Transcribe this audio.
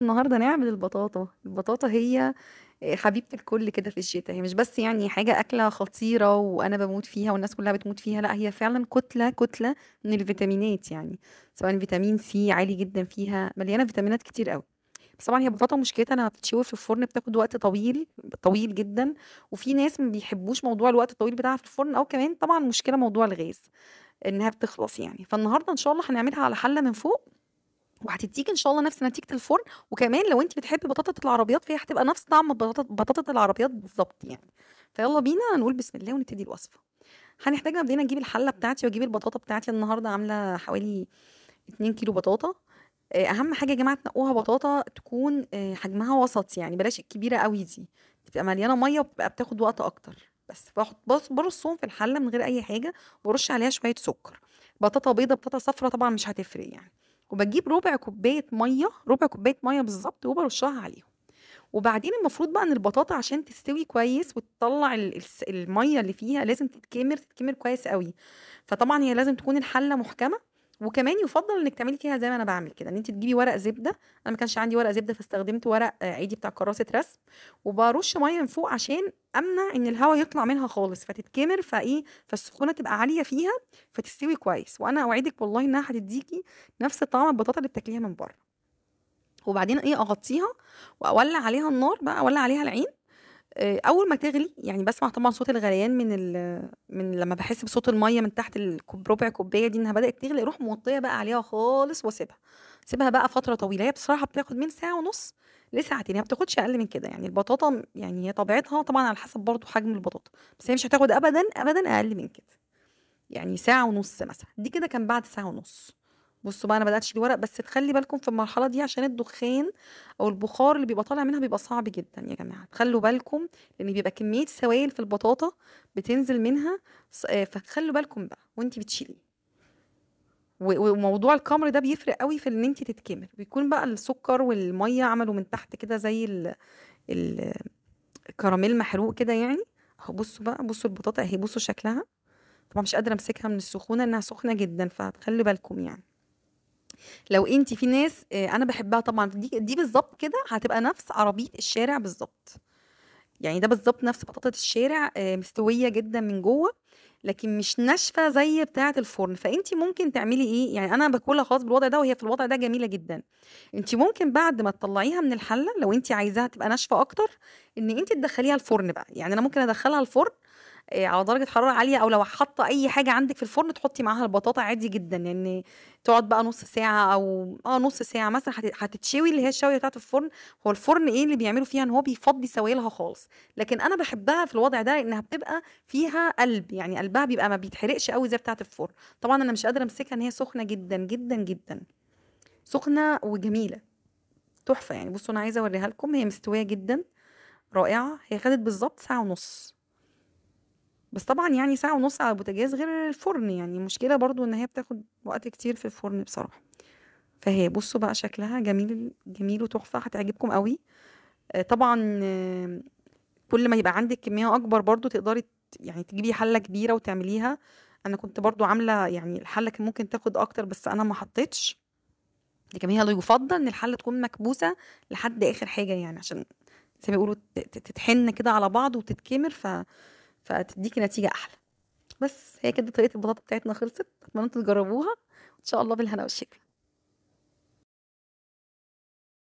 النهارده نعمل البطاطا. البطاطا هي حبيبة الكل كده في الشتا، هي مش بس يعني حاجة أكلة خطيرة وأنا باموت فيها والناس كلها بتموت فيها، لأ هي فعلًا كتلة من الفيتامينات يعني، سواء فيتامين سي عالي جدًا فيها، مليانة فيتامينات كتير أوي. بس طبعًا هي البطاطا مشكلتها إنها بتتشوي في الفرن بتاخد وقت طويل جدًا، وفي ناس ما بيحبوش موضوع الوقت الطويل بتاعها في الفرن، أو كمان طبعًا مشكلة موضوع الغاز، إنها بتخلص يعني. فالنهارده إن شاء الله هنعملها على حلة من فوق وهتدّيكِ إن شاء الله نفس نتيجة الفرن، وكمان لو أنتِ بتحبّي بطاطة العربيات فهي هتبقى نفس طعم بطاطة العربيات بالضبط يعني. فيالّا بينا نقول بسم الله ونبتدي الوصفة. هنحتاج مبدئيًا أجيب الحلة بتاعتي وأجيب البطاطا بتاعتي، النهارده عاملة حوالي 2 كيلو بطاطا. أهم حاجة يا جماعة تنقّوها بطاطا تكون حجمها وسط يعني، بلاش الكبيرة أوي دي، بتبقى مليانة مَيّة وبتبقى بتاخد وقت أكتر. بس بارصهم في الحلة من غير أي حاجة، وأرُش عليها شوية سُكّر، بطاطا بيضا، بطاطا صفرا طبعًا مش هتفرق يعني. وباجيب ربع كوباية مَيّة بالضبط وبارُشّها عليهم. وبعدين المفروض بقى إن البطاطا عشان تستوي كويس وتطلّع المَيّة اللي فيها لازم تتكمر كويس أوي. فطبعًا هي لازم تكون الحلة محكمة، وكمان يُفضّل إنِّك تعملي فيها زي ما أنا باعمل كده، إن أنتِ تجيبي ورق زبدة. أنا ما كانش عندي ورق زبدة فاستخدمت ورق عادي بتاع كراسة رسم، وبارُش مَيّة من فوق عشان أمنع إن الهوا يطلع منها خالص فتتكمر، فالسخونة تبقى عالية فيها فتستوي كويس. وأنا أوعدِك والله إنها هتدّيكِ نفس طعم البطاطا اللي بتاكليها من برّه. وبعدين أغطّيها وأولّع عليها النار بقى، أولّع عليها العين. أول ما تغلي، يعني باسمع طبعًا صوت الغليان من لمّا باحس بصوت المَيّة من تحت ربع كوباية دي إنها بدأت تغلي، أروح موطّية بقى عليها خالص واسيبها. اسيبها بقى فترة طويلة، هي بصراحة بتاخد من ساعة ونُص لساعتين، هي ما بتاخدش أقل من كده. يعني البطاطا يعني هي طبيعتها طبعًا على حسب برضه حجم البطاطا، بس هي مش هتاخد أبدًا أقل من كده. يعني ساعة ونُص مثلًا، دي كده كان بعد ساعة ونُص. بُصّوا بقى أنا بدأت أشيل ورق، بس تخلّي بالكم في المرحلة دي عشان الدخان أو البخار اللي بيبقى طالع منها بيبقى صعب جدًا يا جماعة، تخلّوا بالكم لإن بيبقى كمية سوائل في البطاطا بتنزل منها فخلّوا بالكم بقى وأنتِ بتشيليه. وموضوع الكَمْر ده بيفرق أوي في إن أنتِ تتكمر، بيكون بقى السكر والمَيّة عملوا من تحت كده زي ال الكراميل محروق كده يعني. أهو بُصّوا بقى، بُصّوا البطاطا أهي، بُصّوا شكلها. طبعًا مش قادرة أمسكها من السخونة إنها سخنة جدًا، فتخلّوا بالكم يعني. لو أنتِ في ناس أنا باحبها طبعًا، دي بالضبط كده هتبقى نفس عربية الشارع بالضبط. يعني ده بالضبط نفس بطاطة الشارع مستوية جدًا من جوّه، لكن مش ناشفة زي بتاعة الفرن. فأنتِ ممكن تعملي إيه، يعني أنا باكلها خلاص بالوضع ده وهي في الوضع ده جميلة جدًا. أنتِ ممكن بعد ما تطلّعيها من الحلة لو أنتِ عايزاها تبقى ناشفة أكتر، إن أنتِ تدخّليها الفرن بقى. يعني أنا ممكن أدخّلها الفرن على درجة حرارة عالية، أو لو حاطة أي حاجة عندِك في الفرن تحطي معاها البطاطا عادي جدًا، يعني تقعد بقى نُص ساعة أو نُص ساعة مثلًا هتتشوي اللي هي الشواية بتاعة الفرن. هو الفرن إيه اللي بيعملوا فيها إن هو بيفضّي سوايلها خالص، لكن أنا باحبها في الوضع ده لإنها بتبقى فيها قلب، يعني قلبها بيبقى ما بيتحرقش أوي زي بتاعة الفرن. طبعًا أنا مش قادرة أمسكها إن هي سخنة جدًا، جدًا، جدًا، سخنة وجميلة، تحفة يعني. بُصّوا أنا عايزة أورّيها لكم، هي مستوية جدًا، رائعة، هي خدت بالضبط ساعة ونُص. بس طبعًا يعني ساعة ونُص على البوتاجاز غير الفرن، يعني المشكلة برضه إن هي بتاخد وقت كتير في الفرن بصراحة. فهي بُصّوا بقى شكلها جميل وتحفة، هتعجبكم أوي. طبعًا كل ما يبقى عندِك كمية أكبر برضه تقدري يعني تجيبي حلة كبيرة وتعمليها. أنا كنت برضه عاملة يعني الحلة كان ممكن تاخد أكتر بس أنا ما حطيتش، لكن هي لا يُفضّل إن الحلة تكون مكبوسة لحد آخر حاجة يعني عشان زي ما بيقولوا تتحِن كده على بعض وتتكمر فتدّيكِ نتيجة أحلى. بس هي كده طريقة البطاطا بتاعتنا خلصت، أتمنى إن أنتم تجربوها، وإن شاء الله بالهنا والشفا.